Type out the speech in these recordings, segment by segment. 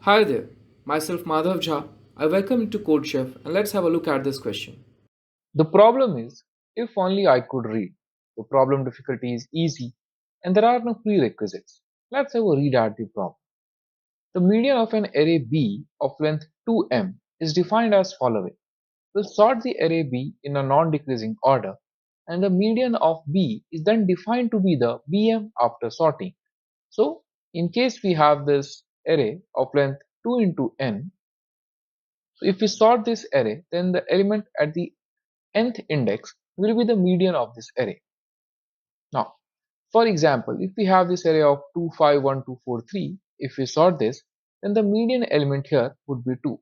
Hi there, myself Madhav Jha. I welcome you to CodeChef and let's have a look at this question. The problem is, if only I could read. The problem difficulty is easy and there are no prerequisites. Let's have a read at the problem. The median of an array B of length 2m is defined as following. We'll sort the array B in a non-decreasing order and the median of B is then defined to be the Bm after sorting. So, in case we have this array of length 2 into n, so if we sort this array, then the element at the nth index will be the median of this array. Now, for example, if we have this array of 2, 5, 1, 2, 4, 3, if we sort this, then the median element here would be 2.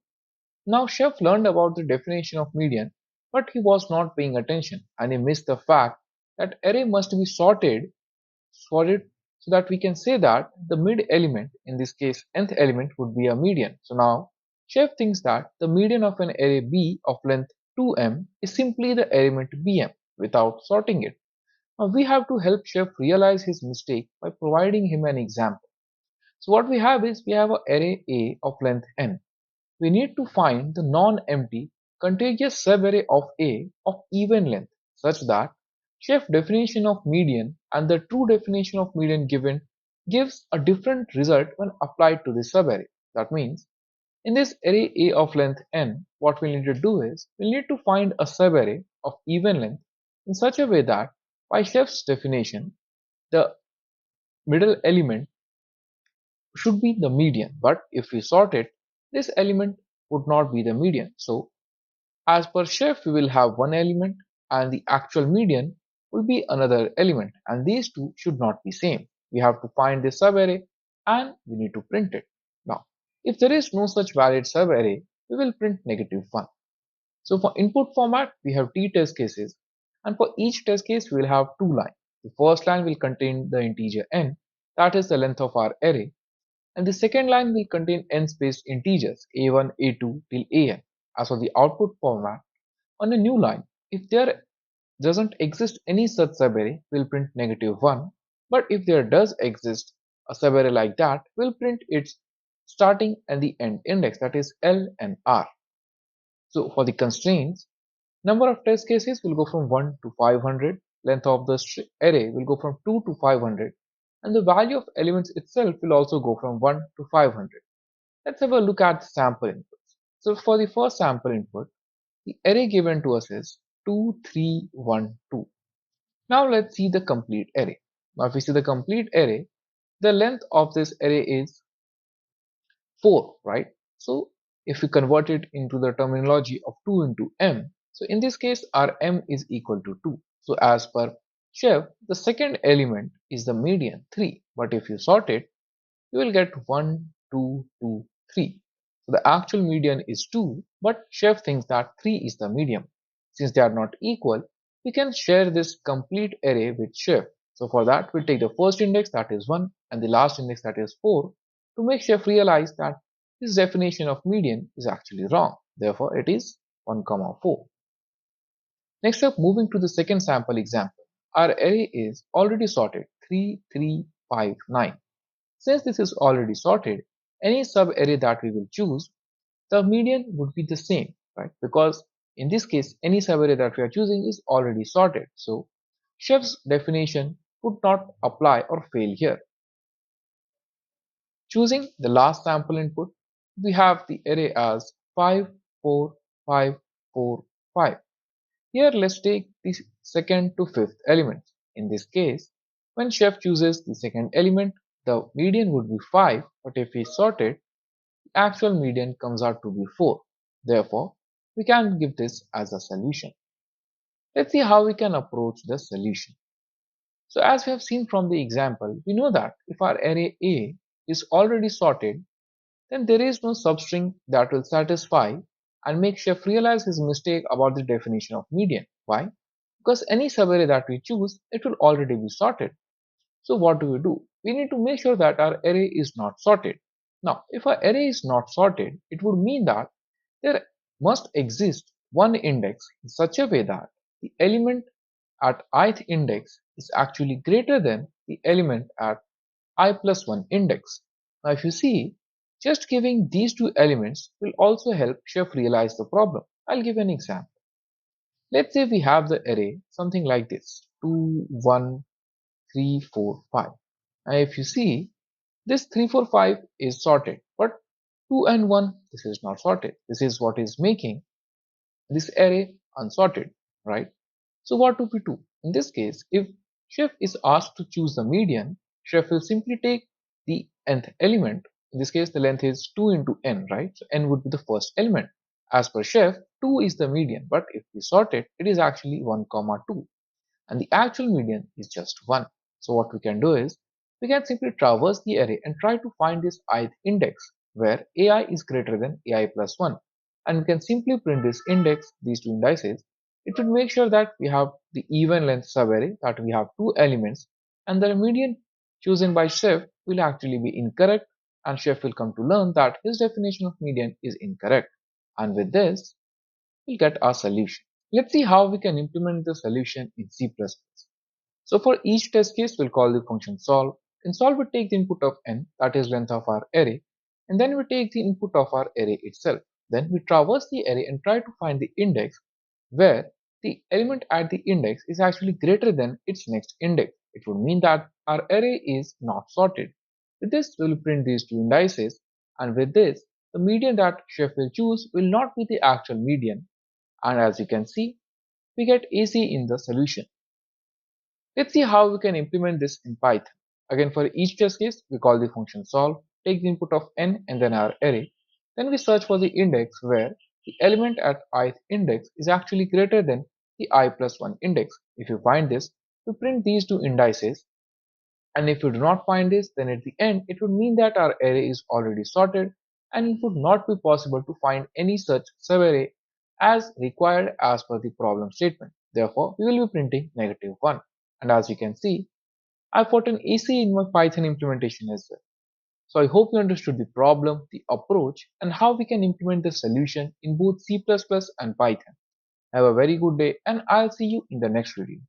Now, Chef learned about the definition of median, but he was not paying attention and he missed the fact that array must be sorted so that we can say that the mid element, in this case nth element, would be a median. So now, Chef thinks that the median of an array B of length 2m is simply the element Bm without sorting it. Now we have to help Chef realize his mistake by providing him an example. So what we have is we have an array A of length n. We need to find the non-empty contiguous subarray of A of even length such that Chef definition of median and the true definition of median given gives a different result when applied to the subarray. That means in this array A of length n, what we need to do is we need to find a subarray of even length in such a way that by Chef's definition, the middle element should be the median. But if we sort it, this element would not be the median. So as per Chef, we will have one element and the actual median will be another element. And these two should not be same. We have to find this subarray and we need to print it. Now, if there is no such valid subarray, we will print -1. So for input format, we have t test cases, and for each test case, we will have two lines. The first line will contain the integer n, that is the length of our array, and the second line will contain n-spaced integers a1, a2 till an. As for the output format, on a new line, if there doesn't exist any such subarray, we'll print -1, but if there does exist a subarray like that, we'll print its starting and the end index, that is L and R. So for the constraints, number of test cases will go from 1 to 500, length of the array will go from 2 to 500, and the value of elements itself will also go from 1 to 500. Let's have a look at the sample inputs. So for the first sample input, the array given to us is 2, 3, 1, 2. Now let's see the complete array. Now if we see the complete array, the length of this array is 4, right? So if we convert it into the terminology of 2 into m, so in this case our m is equal to 2. So as per Chef, the second element is the median 3, but if you sort it, you will get 1, 2, 2, 3. So the actual median is 2, but Chef thinks that 3 is the median. Since they are not equal, we can share this complete array with Chef. So for that, we'll take the first index, that is 1, and the last index, that is 4, to make Chef realize that his definition of median is actually wrong. Therefore, it is 1, 4. Next up, moving to the second sample example, our array is already sorted 3, 3, 5, 9. Since this is already sorted, any sub-array that we will choose, the median would be the same, right? Because in this case, any sub-array that we are choosing is already sorted. So Chef's definition would not apply or fail here. Choosing the last sample input, we have the array as 5, 4, 5, 4, 5. Here let's take the second to fifth elements. In this case, when Chef chooses the second element, the median would be 5, but if we sort it, the actual median comes out to be 4. Therefore, we can give this as a solution. Let's see how we can approach the solution. So as we have seen from the example, we know that if our array A is already sorted, then there is no substring that will satisfy and make Chef realize his mistake about the definition of median. Why? Because any subarray that we choose, it will already be sorted. So what do? We need to make sure that our array is not sorted. Now, if our array is not sorted, it would mean that there must exist one index in such a way that the element at ith index is actually greater than the element at I plus 1 index. Now, if you see, Just giving these two elements will also help Chef realize the problem. I'll give an example. Let's say we have the array something like this 2, 1, 3, 4, 5. And if you see, this 3, 4, 5 is sorted, but 2 and 1, this is not sorted. This is what is making this array unsorted, right? So what do we do? In this case, if chef is asked to choose the median, chef will simply take the nth element. In this case, the length is 2 into n, right? So n would be the first element. As per chef, 2 is the median, but if we sort it, it is actually 1 comma 2 and the actual median is just 1. So what we can do is, we can simply traverse the array and try to find this ith index where ai is greater than ai plus 1. And we can simply print this index, these two indices. It would make sure that we have the even length subarray, that we have two elements, and the median chosen by chef will actually be incorrect, and chef will come to learn that his definition of median is incorrect. And with this, we'll get our solution. Let's see how we can implement the solution in C++. So for each test case, we'll call the function solve. In solve, we take the input of n, that is length of our array, and then we take the input of our array itself. Then we traverse the array and try to find the index where the element at the index is actually greater than its next index. It would mean that our array is not sorted. With this, we'll print these two indices, and with this, the median that chef will choose will not be the actual median, and as you can see, we get AC in the solution. Let's see how we can implement this in Python. Again, for each test case, we call the function solve, take the input of n and then our array. Then we search for the index where the element at ith index is actually greater than the I plus 1 index. If you find this, we print these two indices, and if you do not find this, then at the end it would mean that our array is already sorted and it would not be possible to find any such subarray as required as per the problem statement. Therefore, we will be printing -1. And as you can see, I've put an AC in my Python implementation as well. So I hope you understood the problem, the approach, and how we can implement the solution in both C++ and Python. Have a very good day, and I'll see you in the next video.